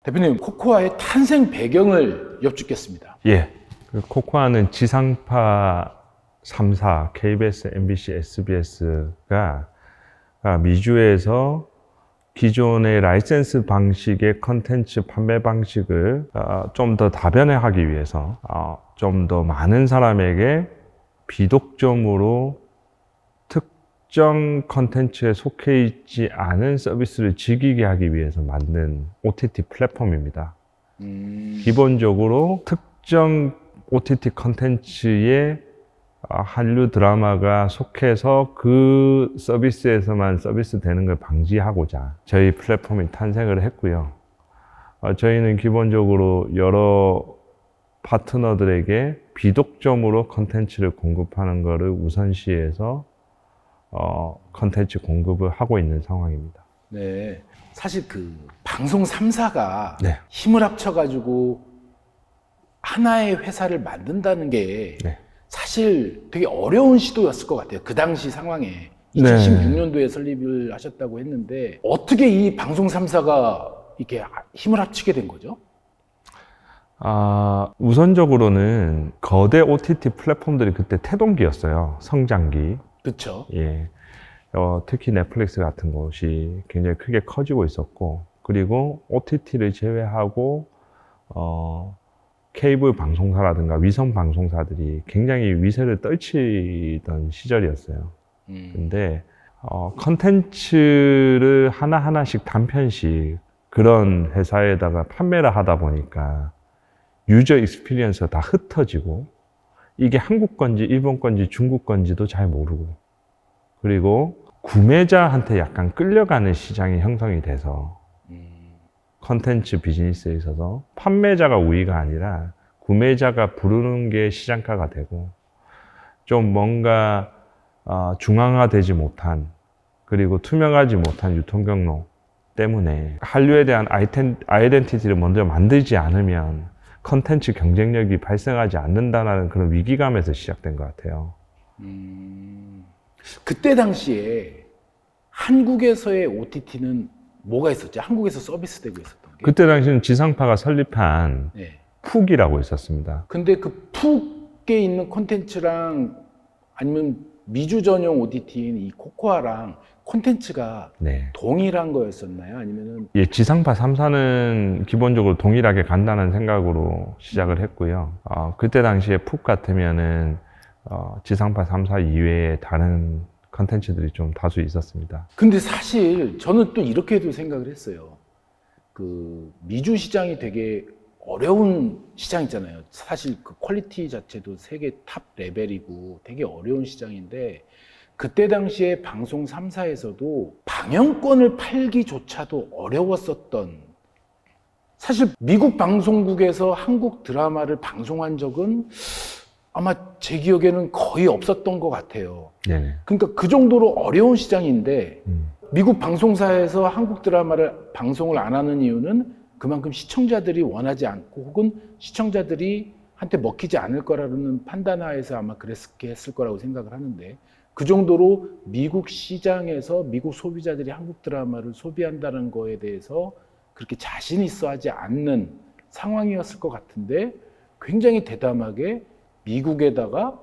대표님, 코코아의 탄생 배경을 여쭙겠습니다. 예. 코코아는 지상파 3사, KBS, MBC, SBS가 미주에서 기존의 라이센스 방식의 컨텐츠 판매 방식을 좀 더 다변화하기 위해서 좀 더 많은 사람에게 비독점으로 특정 컨텐츠에 속해 있지 않은 서비스를 즐기게 하기 위해서 만든 OTT 플랫폼입니다. 기본적으로 특정 OTT 컨텐츠에 한류 드라마가 속해서 그 서비스에서만 서비스 되는 걸 방지하고자 저희 플랫폼이 탄생을 했고요. 저희는 기본적으로 여러 파트너들에게 비독점으로 컨텐츠를 공급하는 것을 우선시해서 컨텐츠 공급을 하고 있는 상황입니다. 네. 사실 그 방송 3사가 네. 힘을 합쳐가지고 하나의 회사를 만든다는 게 네. 사실 되게 어려운 시도였을 것 같아요. 그 당시 상황에. 2016년도에 설립을 하셨다고 했는데 어떻게 이 방송 3사가 이렇게 힘을 합치게 된 거죠? 우선적으로는 거대 OTT 플랫폼들이 그때 태동기였어요. 성장기. 그렇죠. 예. 특히 넷플릭스 같은 곳이 굉장히 크게 커지고 있었고, 그리고 OTT를 제외하고 케이블 방송사라든가 위성 방송사들이 굉장히 위세를 떨치던 시절이었어요. 근데 컨텐츠를 하나하나씩 단편씩 그런 회사에다가 판매를 하다 보니까 유저 익스피리언스가 다 흩어지고, 이게 한국 건지 일본 건지 중국 건지도 잘 모르고, 그리고 구매자한테 약간 끌려가는 시장이 형성이 돼서 컨텐츠 비즈니스에 있어서 판매자가 우위가 아니라 구매자가 부르는 게 시장가가 되고, 좀 뭔가 중앙화되지 못한, 그리고 투명하지 못한 유통 경로 때문에 한류에 대한 아이덴티티를 먼저 만들지 않으면 컨텐츠 경쟁력이 발생하지 않는다는 그런 위기감에서 시작된 것 같아요. 그때 당시에 한국에서의 OTT는 뭐가 있었죠? 한국에서 서비스되고 있었던 게. 그때 당시는 지상파가 설립한 네. 푹이라고 있었습니다. 근데 그 푹에 있는 콘텐츠랑 아니면 미주 전용 OTT인 이 코코아랑 콘텐츠가 네. 동일한 거였었나요? 아니면은 예, 지상파 3사는 기본적으로 동일하게 간다는 생각으로 시작을 했고요. 그때 당시에 푹 같으면은 지상파 3사 이외에 다른 컨텐츠들이 좀 다수 있었습니다. 근데 사실 저는 또 이렇게도 생각을 했어요. 그 미주 시장이 되게 어려운 시장이잖아요. 사실 그 퀄리티 자체도 세계 탑 레벨이고 되게 어려운 시장인데, 그때 당시에 방송 3사에서도 방영권을 팔기조차도 어려웠었던, 사실 미국 방송국에서 한국 드라마를 방송한 적은 아마 제 기억에는 거의 없었던 것 같아요. 네네. 그러니까 그 정도로 어려운 시장인데 미국 방송사에서 한국 드라마를 방송을 안 하는 이유는 그만큼 시청자들이 원하지 않고, 혹은 시청자들이 한테 먹히지 않을 거라는 판단하에서 아마 그렇게 했을 거라고 생각을 하는데, 그 정도로 미국 시장에서 미국 소비자들이 한국 드라마를 소비한다는 거에 대해서 그렇게 자신 있어 하지 않는 상황이었을 것 같은데, 굉장히 대담하게 미국에다가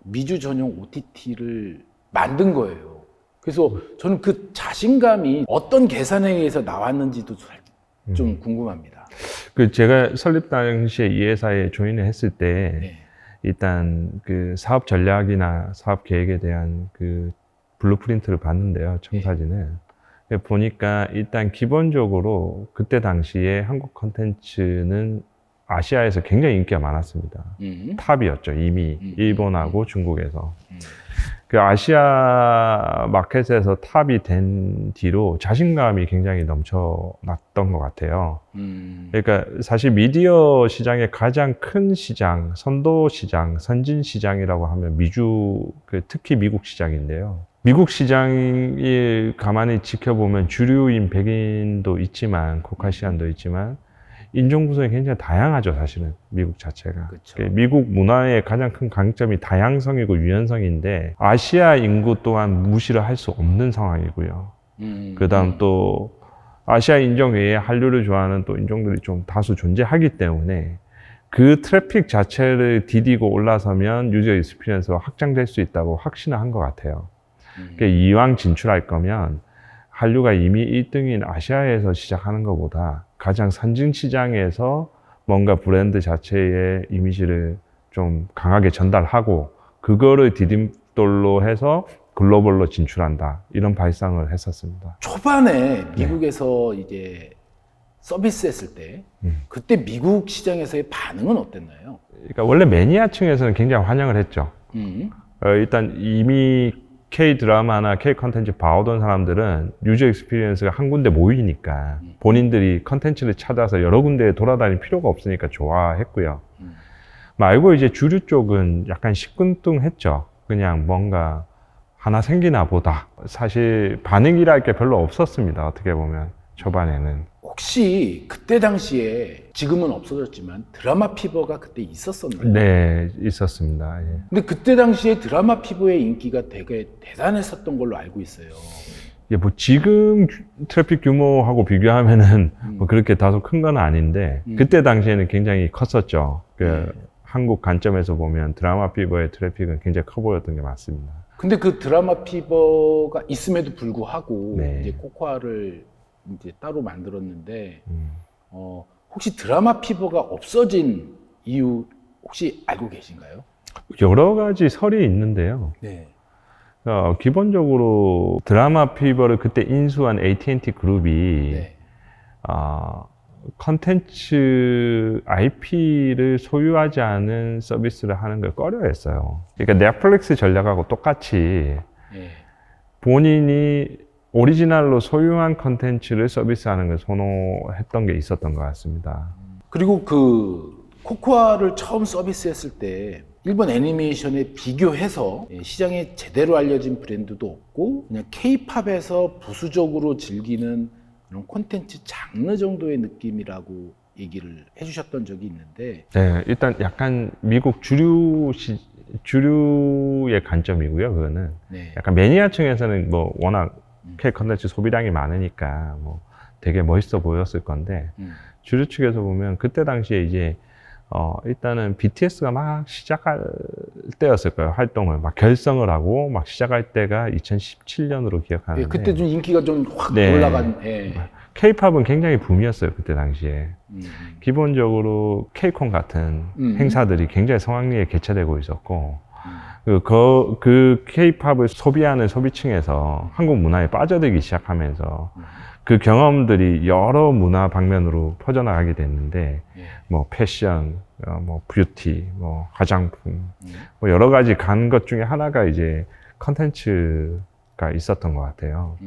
미주 전용 OTT를 만든 거예요. 그래서 저는 그 자신감이 어떤 계산에 의해서 나왔는지도 좀 궁금합니다. 제가 설립 당시에 이 회사에 조인을 했을 때, 네. 일단 그 사업 전략이나 사업 계획에 대한 그 블루프린트를 봤는데요, 청사진을. 보니까 일단 기본적으로 그때 당시에 한국 컨텐츠는 아시아에서 굉장히 인기가 많았습니다. 탑이었죠, 이미 일본하고 중국에서. 그 아시아 마켓에서 탑이 된 뒤로 자신감이 굉장히 넘쳐났던 것 같아요. 그러니까 사실 미디어 시장의 가장 큰 시장, 선도 시장, 선진 시장이라고 하면 특히 미국 시장인데요. 미국 시장이 가만히 지켜보면 주류인 백인도 있지만, 코카시안도 있지만, 인종 구성이 굉장히 다양하죠, 사실은 미국 자체가. 그렇죠. 미국 문화의 가장 큰 강점이 다양성이고 유연성인데, 아시아 인구 또한 무시를 할 수 없는 상황이고요. 그 다음 또 아시아 인종 외에 한류를 좋아하는 또 인종들이 좀 다수 존재하기 때문에 그 트래픽 자체를 디디고 올라서면 유저 익스피리언스가 확장될 수 있다고 확신을 한 것 같아요. 그러니까 이왕 진출할 거면 한류가 이미 1등인 아시아에서 시작하는 것보다 가장 선진 시장에서 뭔가 브랜드 자체의 이미지를 좀 강하게 전달하고 그거를 디딤돌로 해서 글로벌로 진출한다. 이런 발상을 했었습니다. 초반에 미국에서 이제 서비스했을 때 그때 미국 시장에서의 반응은 어땠나요? 그러니까 원래 매니아층에서는 굉장히 환영을 했죠. 일단 이미 K 드라마나 K 컨텐츠 봐오던 사람들은 유저 익스피리언스가 한 군데 모이니까 본인들이 컨텐츠를 찾아서 여러 군데에 돌아다닐 필요가 없으니까 좋아했고요. 말고 이제 주류 쪽은 약간 시큰둥했죠. 그냥 뭔가 하나 생기나 보다. 사실 반응이랄 게 별로 없었습니다. 어떻게 보면 초반에는. 혹시 그때 당시에 지금은 없어졌지만 드라마 피버가 그때 있었었나요? 네, 있었습니다. 예. 근데 그때 당시에 드라마 피버의 인기가 되게 대단했었던 걸로 알고 있어요. 예, 뭐 지금 트래픽 규모하고 비교하면은 뭐 그렇게 다소 큰 건 아닌데 그때 당시에는 굉장히 컸었죠. 그 한국 관점에서 보면 드라마 피버의 트래픽은 굉장히 커 보였던 게 맞습니다. 근데 그 드라마 피버가 있음에도 불구하고 네. 이제 코코아를 이제 따로 만들었는데 혹시 드라마 피버가 없어진 이유 혹시 알고 계신가요? 여러 가지 설이 있는데요. 네. 기본적으로 드라마 피버를 그때 인수한 AT&T 그룹이 네. 컨텐츠 IP를 소유하지 않은 서비스를 하는 걸 꺼려했어요. 그러니까 넷플릭스 전략하고 똑같이 네. 본인이 오리지널로 소유한 컨텐츠를 서비스하는 걸 선호했던 게 있었던 것 같습니다. 그리고 그 코코아를 처음 서비스했을 때 일본 애니메이션에 비교해서 시장에 제대로 알려진 브랜드도 없고 그냥 K-팝에서 부수적으로 즐기는 그런 콘텐츠 장르 정도의 느낌이라고 얘기를 해주셨던 적이 있는데 네, 일단 약간 미국 주류의 관점이고요. 그거는 네. 약간 매니아층에서는 뭐 워낙 K 컨텐츠 소비량이 많으니까 뭐 되게 멋있어 보였을 건데 주류 측에서 보면 그때 당시에 이제 일단은 BTS가 막 시작할 때였을 거예요. 활동을 막 결성을 하고 막 시작할 때가 2017년으로 기억하는데 그때 좀 인기가 좀 확 네. 올라간 K-팝은 굉장히 붐이었어요. 그때 당시에 기본적으로 K-콘 같은 행사들이 굉장히 성황리에 개최되고 있었고 그 K-팝을 소비하는 소비층에서 한국 문화에 빠져들기 시작하면서 그 경험들이 여러 문화 방면으로 퍼져나가게 됐는데 뭐 패션, 뭐 뷰티, 뭐 화장품, 뭐 여러 가지 간 것 중에 하나가 이제 컨텐츠가 있었던 것 같아요.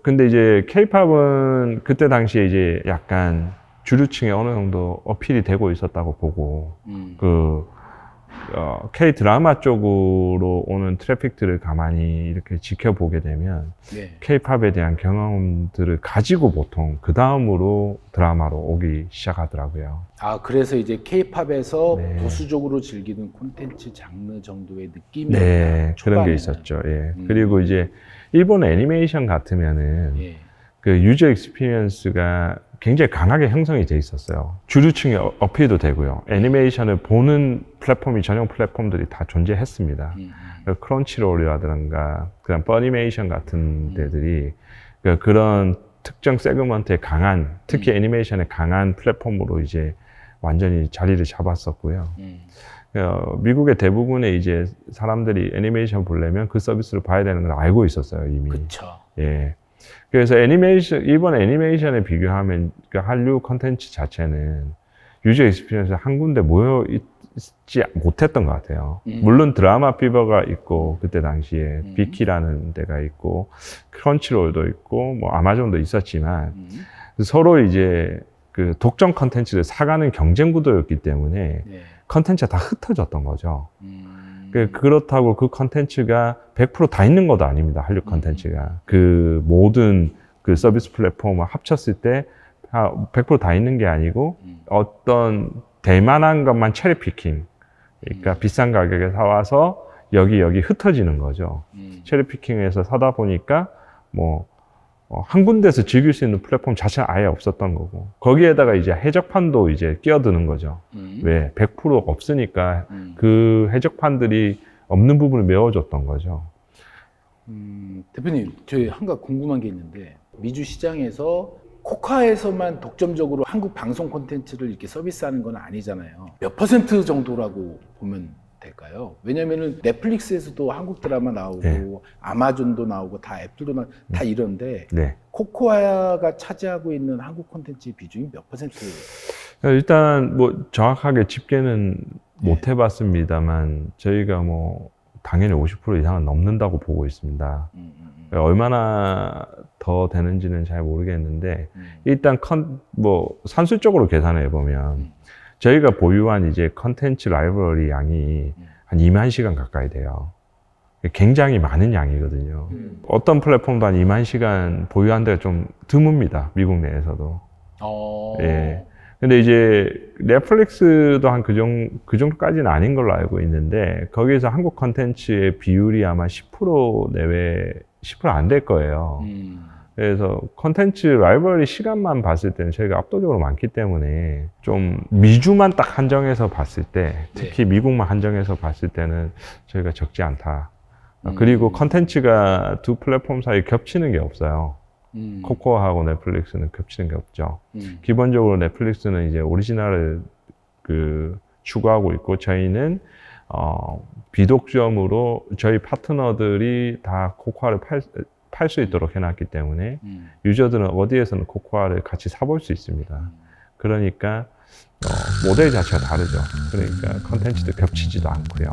근데 이제 K-팝은 그때 당시에 이제 약간 주류층에 어느 정도 어필이 되고 있었다고 보고 K 드라마 쪽으로 오는 트래픽들을 가만히 이렇게 지켜보게 되면 K-팝에 대한 경험들을 가지고 보통 그 다음으로 드라마로 오기 시작하더라고요. 그래서 이제 K-팝에서 네. 보수적으로 즐기는 콘텐츠 장르 정도의 느낌이 네, 그런 게 초반에는. 있었죠. 예. 그리고 이제 일본 애니메이션 같으면은 예. 그 유저 익스피리언스가 굉장히 강하게 형성이 돼 있었어요. 주류층에 어필도 되고요. 애니메이션을 보는 플랫폼이 전용 플랫폼들이 다 존재했습니다. 크런치롤이라든가 그런 퍼니메이션 같은 데들이 그런 특정 세그먼트에 강한, 특히 애니메이션에 강한 플랫폼으로 이제 완전히 자리를 잡았었고요. 미국의 대부분의 이제 사람들이 애니메이션 보려면 그 서비스를 봐야 되는 걸 알고 있었어요, 이미. 그쵸. 예. 그래서 일본 애니메이션에 비교하면 그 한류 컨텐츠 자체는 유저 익스피리언스 한 군데 모여 있지 못했던 것 같아요. 물론 드라마 피버가 있고, 그때 당시에 비키라는 데가 있고, 크런치롤도 있고, 뭐 아마존도 있었지만, 서로 이제 그 독점 컨텐츠를 사가는 경쟁 구도였기 때문에 컨텐츠가 다 흩어졌던 거죠. 그렇다고 그 컨텐츠가 100% 다 있는 것도 아닙니다. 한류 컨텐츠가. 그 모든 그 서비스 플랫폼을 합쳤을 때 100% 다 있는 게 아니고 어떤 대만한 것만 체리 피킹. 그러니까 비싼 가격에 사와서 여기 흩어지는 거죠. 체리 피킹해서 사다 보니까 뭐 한 군데서 즐길 수 있는 플랫폼 자체가 아예 없었던 거고, 거기에다가 이제 해적판도 이제 끼어드는 거죠. 왜? 100% 없으니까 그 해적판들이 없는 부분을 메워줬던 거죠. 대표님, 저희 한 가지 궁금한 게 있는데, 미주 시장에서 코카에서만 독점적으로 한국 방송 콘텐츠를 이렇게 서비스하는 건 아니잖아요. 몇 % 정도라고 보면 될까요? 왜냐면은 넷플릭스에서도 한국 드라마 나오고, 네. 아마존도 나오고, 다 앱들도 나오고, 다 이런데, 네. 코코아가 차지하고 있는 한국 콘텐츠의 비중이 몇 %예요? 일단 뭐 정확하게 집계는 못 해봤습니다만, 저희가 뭐 당연히 50% 이상은 넘는다고 보고 있습니다. 얼마나 더 되는지는 잘 모르겠는데, 일단 산술적으로 계산해 보면, 저희가 보유한 이제 컨텐츠 라이브러리 양이 한 2만 시간 가까이 돼요. 굉장히 많은 양이거든요. 어떤 플랫폼도 한 2만 시간 보유한 데가 좀 드뭅니다. 미국 내에서도. 예. 근데 이제 넷플릭스도 한 그 정도까지는 아닌 걸로 알고 있는데, 거기에서 한국 컨텐츠의 비율이 아마 10% 내외, 10% 안 될 거예요. 그래서 컨텐츠 라이브러리 시간만 봤을 때는 저희가 압도적으로 많기 때문에 좀 미주만 딱 한정해서 봤을 때, 특히 미국만 한정해서 봤을 때는 저희가 적지 않다. 그리고 컨텐츠가 두 플랫폼 사이에 겹치는 게 없어요. 코코아하고 넷플릭스는 겹치는 게 없죠. 기본적으로 넷플릭스는 이제 오리지널을 추구하고 있고, 저희는 비독점으로 저희 파트너들이 다 코코아를 팔 수 있도록 해놨기 때문에 유저들은 어디에서는 코코아를 같이 사볼 수 있습니다. 그러니까 모델 자체가 다르죠. 그러니까 컨텐츠도 겹치지도 않고요.